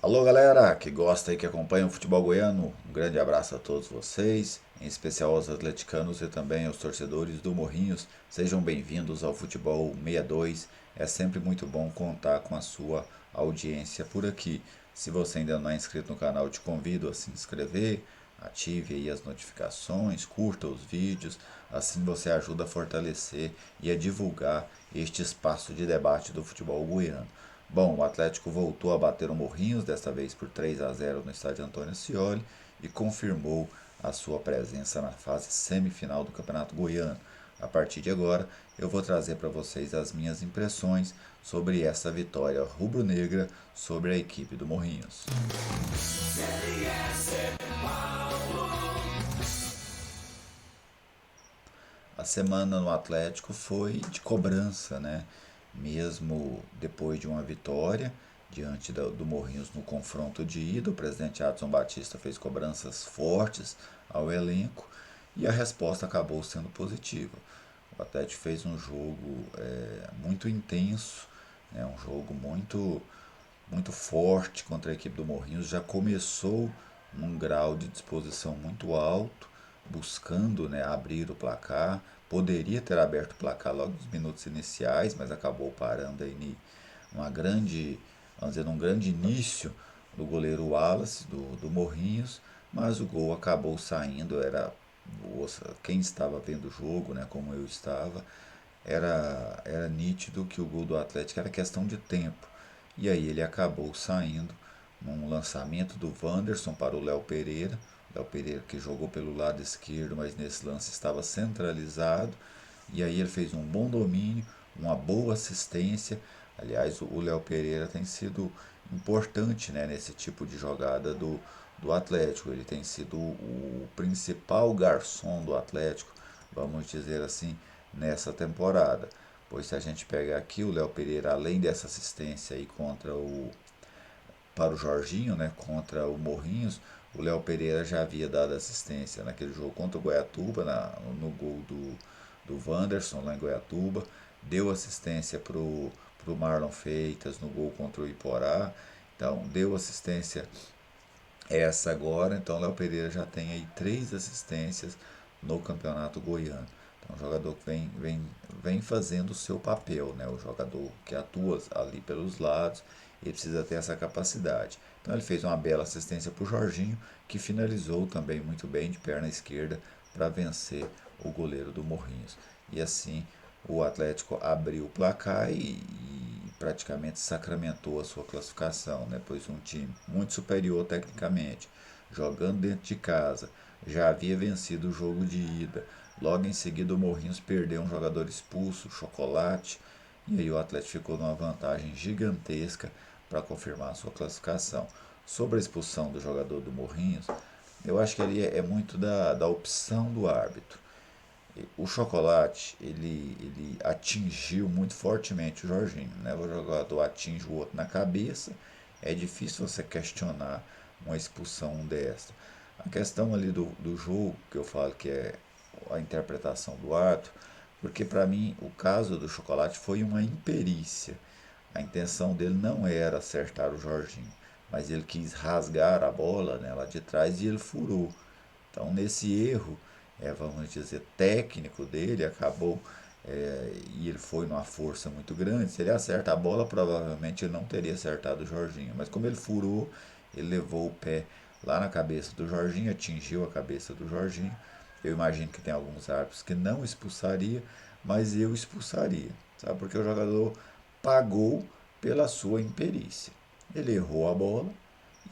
Alô galera que gosta e que acompanha o futebol goiano, um grande abraço a todos vocês, em especial aos atleticanos e também aos torcedores do Morrinhos. Sejam bem-vindos ao Futebol 62. É sempre muito bom contar com a sua audiência por aqui. Se você ainda não é inscrito no canal, te convido a se inscrever, ative aí as notificações, curta os vídeos, assim você ajuda a fortalecer e a divulgar este espaço de debate do futebol goiano. Bom, o Atlético voltou a bater o Morrinhos, desta vez por 3-0 no estádio Antônio Ascioli, e confirmou a sua presença na fase semifinal do Campeonato Goiano. A partir de agora, eu vou trazer para vocês as minhas impressões sobre essa vitória rubro-negra sobre a equipe do Morrinhos. A semana no Atlético foi de cobrança, né? Mesmo depois de uma vitória diante do Morrinhos no confronto de ida, o presidente Adson Batista fez cobranças fortes ao elenco e a resposta acabou sendo positiva. O Atlético fez um jogo muito intenso, né? Um jogo muito forte contra a equipe do Morrinhos. Já começou num grau de disposição muito alto, buscando, né, abrir o placar. Poderia ter aberto o placar logo nos minutos iniciais, mas acabou parando aí numa grande, vamos dizer, num grande início do goleiro Wallace, do Morrinhos, mas o gol acabou saindo. Quem estava vendo o jogo, né, como eu estava, era nítido que o gol do Atlético era questão de tempo. E aí ele acabou saindo num lançamento do Wanderson para o Léo Pereira. Léo Pereira que jogou pelo lado esquerdo, mas nesse lance estava centralizado. E aí ele fez um bom domínio, uma boa assistência. Aliás, o Léo Pereira tem sido importante, né, nesse tipo de jogada do Atlético. Ele tem sido o principal garçom do Atlético, vamos dizer assim, nessa temporada. Pois se a gente pegar aqui o Léo Pereira, além dessa assistência aí para o Jorginho, né, contra o Morrinhos, o Léo Pereira já havia dado assistência naquele jogo contra o Goiatuba, no gol do Wanderson lá em Goiatuba, deu assistência pro Marlon Feitas no gol contra o Iporá, então deu assistência essa agora, então o Léo Pereira já tem aí 3 assistências no Campeonato Goiano. Então, um jogador que vem fazendo o seu papel, né? O jogador que atua ali pelos lados, ele precisa ter essa capacidade. Então ele fez uma bela assistência para o Jorginho, que finalizou também muito bem de perna esquerda para vencer o goleiro do Morrinhos. E assim o Atlético abriu o placar e praticamente sacramentou a sua classificação, né? Pois um time muito superior tecnicamente, jogando dentro de casa, já havia vencido o jogo de ida. Logo em seguida o Morrinhos perdeu um jogador expulso, o Chocolate, e aí o Atlético ficou numa vantagem gigantesca para confirmar a sua classificação. Sobre a expulsão do jogador do Morrinhos, eu acho que ali é muito da opção do árbitro. O Chocolate, ele atingiu muito fortemente o Jorginho, né? O jogador atinge o outro na cabeça, é difícil você questionar uma expulsão dessa. A questão ali do jogo, que eu falo que é a interpretação do árbitro, porque para mim o caso do Chocolate foi uma imperícia. A intenção dele não era acertar o Jorginho, mas ele quis rasgar a bola, né, lá de trás, e ele furou. Então, nesse erro, vamos dizer, técnico dele, acabou e ele foi numa força muito grande. Se ele acerta a bola, provavelmente ele não teria acertado o Jorginho. Mas como ele furou, ele levou o pé lá na cabeça do Jorginho, atingiu a cabeça do Jorginho. Eu imagino que tem alguns árbitros que não expulsaria, mas eu expulsaria, sabe? Porque o jogador pagou pela sua imperícia. Ele errou a bola,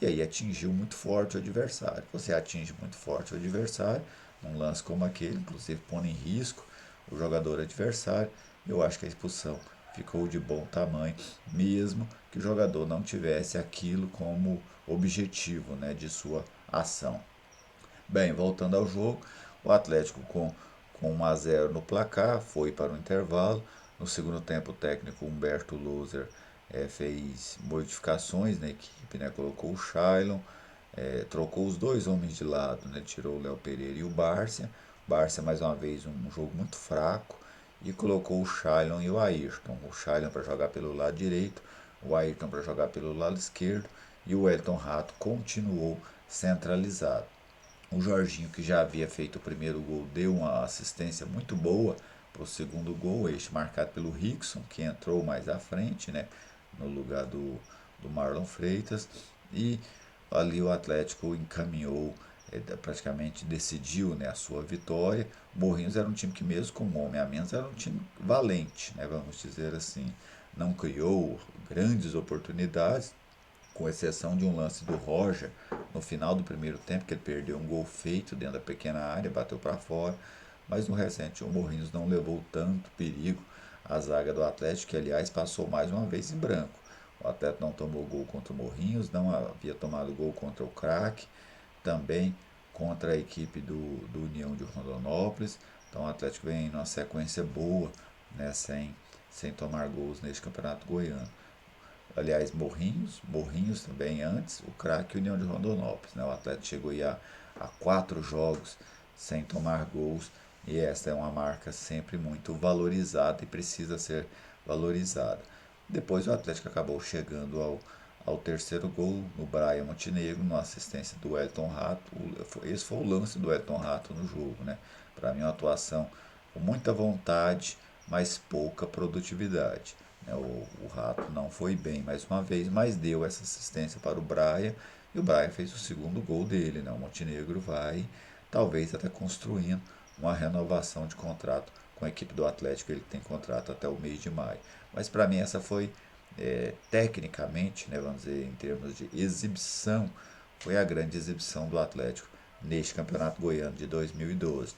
e aí atingiu muito forte o adversário. Você atinge muito forte o adversário, num lance como aquele, inclusive pondo em risco o jogador adversário. Eu acho que a expulsão ficou de bom tamanho, mesmo que o jogador não tivesse aquilo como objetivo, né, de sua ação. Bem, voltando ao jogo, o Atlético com 1-0 no placar foi para o intervalo. No segundo tempo, o técnico Humberto Loser fez modificações na equipe, né? Colocou o Shailon, trocou os dois homens de lado, né? Tirou o Léo Pereira e o Bárcia. Bárcia, mais uma vez, um jogo muito fraco. E colocou o Shailon e o Ayrton. O Shailon para jogar pelo lado direito, o Ayrton para jogar pelo lado esquerdo. e o Wellington Rato continuou centralizado. O Jorginho, que já havia feito o primeiro gol, deu uma assistência muito boa para o segundo gol, este marcado pelo Rickson, que entrou mais à frente, né, no lugar do Marlon Freitas. E ali o Atlético encaminhou, praticamente decidiu, né, a sua vitória. O Morrinhos era um time que, mesmo com um homem a menos, era um time valente, né, vamos dizer assim. Não criou grandes oportunidades, com exceção de um lance do Roger no final do primeiro tempo, que ele perdeu um gol feito dentro da pequena área, bateu para fora. Mas no recente, o Morrinhos não levou tanto perigo à zaga do Atlético, que aliás passou mais uma vez em branco. O Atlético não tomou gol contra o Morrinhos, não havia tomado gol contra o Craque, também contra a equipe do União de Rondonópolis. Então o Atlético vem numa sequência boa, né, sem tomar gols neste campeonato goiano. Aliás, Morrinhos também antes, o Craque e o União de Rondonópolis. Né? O Atlético chegou aí a 4 jogos sem tomar gols, e essa é uma marca sempre muito valorizada e precisa ser valorizada. Depois o Atlético acabou chegando ao terceiro gol no Brian Montenegro, na assistência do Wellington Rato. Esse foi o lance do Wellington Rato no jogo. Né? Para mim, uma atuação com muita vontade, mas pouca produtividade. Né? O Rato não foi bem mais uma vez, mas deu essa assistência para o Brian, e o Brian fez o segundo gol dele. Né? O Montenegro vai, talvez até construindo uma renovação de contrato com a equipe do Atlético. Ele tem contrato até o mês de maio. Mas para mim essa foi, tecnicamente, né, vamos dizer, em termos de exibição, foi a grande exibição do Atlético neste Campeonato Goiano de 2012.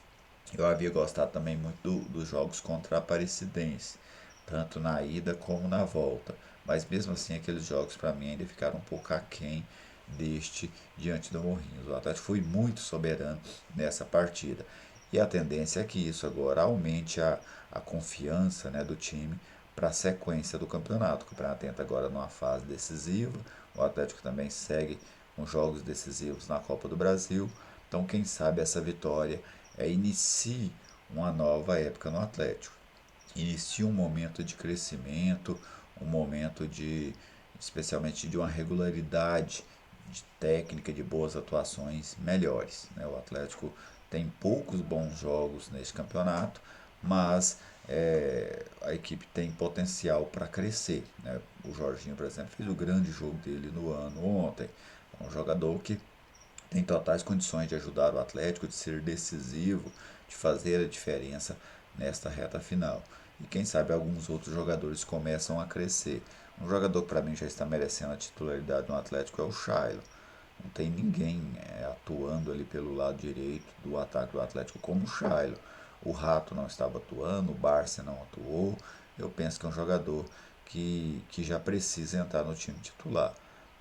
Eu havia gostado também muito dos jogos contra a Aparecidense, tanto na ida como na volta. Mas mesmo assim, aqueles jogos para mim ainda ficaram um pouco aquém deste diante do Morrinhos. O Atlético foi muito soberano nessa partida. E a tendência é que isso agora aumente a confiança, né, do time para a sequência do campeonato. O campeonato entra agora numa fase decisiva. O Atlético também segue com jogos decisivos na Copa do Brasil. Então, quem sabe essa vitória inicie uma nova época no Atlético. Inicie um momento de crescimento, um momento especialmente de uma regularidade de técnica, de boas atuações melhores. Né? O Atlético tem poucos bons jogos neste campeonato, mas a equipe tem potencial para crescer. Né? O Jorginho, por exemplo, fez o grande jogo dele no ano ontem. É um jogador que tem totais condições de ajudar o Atlético, de ser decisivo, de fazer a diferença nesta reta final. E quem sabe alguns outros jogadores começam a crescer. Um jogador que para mim já está merecendo a titularidade no Atlético é o Shailo. Não tem ninguém atuando ali pelo lado direito do ataque do Atlético como o Shailo. O Rato não estava atuando, o Barça não atuou. Eu penso que é um jogador que já precisa entrar no time titular.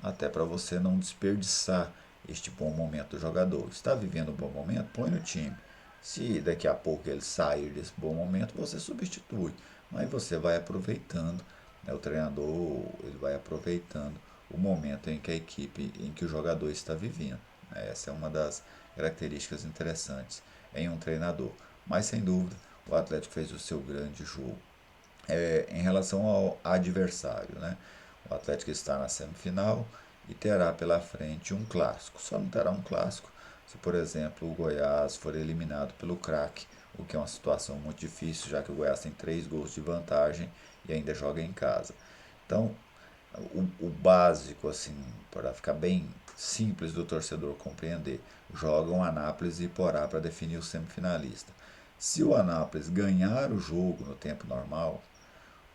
Até para você não desperdiçar este bom momento do jogador. Está vivendo um bom momento? Põe no time. Se daqui a pouco ele sair desse bom momento, você substitui. Mas você vai aproveitando, né, o treinador ele vai aproveitando o momento em que a equipe, em que o jogador está vivendo. Essa é uma das características interessantes em um treinador. Mas sem dúvida, o Atlético fez o seu grande jogo. Em relação ao adversário, né? O Atlético está na semifinal e terá pela frente um clássico. Só não terá um clássico se, por exemplo, o Goiás for eliminado pelo Craque, o que é uma situação muito difícil, já que o Goiás tem 3 gols de vantagem e ainda joga em casa. Então, o básico, assim, para ficar bem simples do torcedor compreender, jogam Anápolis e Iporá para definir o semifinalista. Se o Anápolis ganhar o jogo no tempo normal,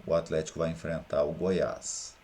o Atlético vai enfrentar o Goiás.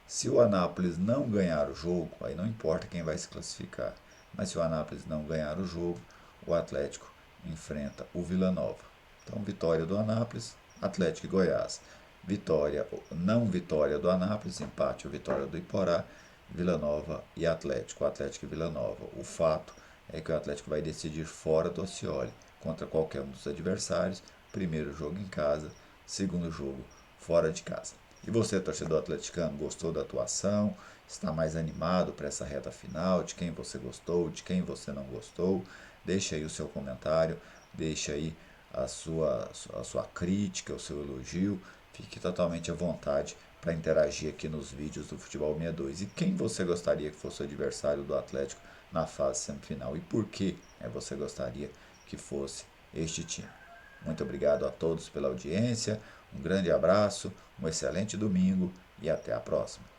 Se o Anápolis não ganhar o jogo, aí não importa quem vai se classificar, mas se o Anápolis não ganhar o jogo, o Atlético enfrenta o Vila Nova. Então, vitória do Anápolis, Atlético e Goiás. Vitória, não vitória do Anápolis, empate ou vitória do Iporá, Vila Nova e Atlético, Atlético e Vila Nova. O fato é que o Atlético vai decidir fora do Oscioli, contra qualquer um dos adversários. Primeiro jogo em casa, segundo jogo fora de casa. E você, torcedor atleticano, gostou da atuação? Está mais animado para essa reta final? De quem você gostou? De quem você não gostou? Deixe aí o seu comentário, deixe aí a sua crítica, o seu elogio. Fique totalmente à vontade para interagir aqui nos vídeos do Futebol 62. E quem você gostaria que fosse o adversário do Atlético na fase semifinal? E por que você gostaria que fosse este time? Muito obrigado a todos pela audiência, um grande abraço, um excelente domingo e até a próxima.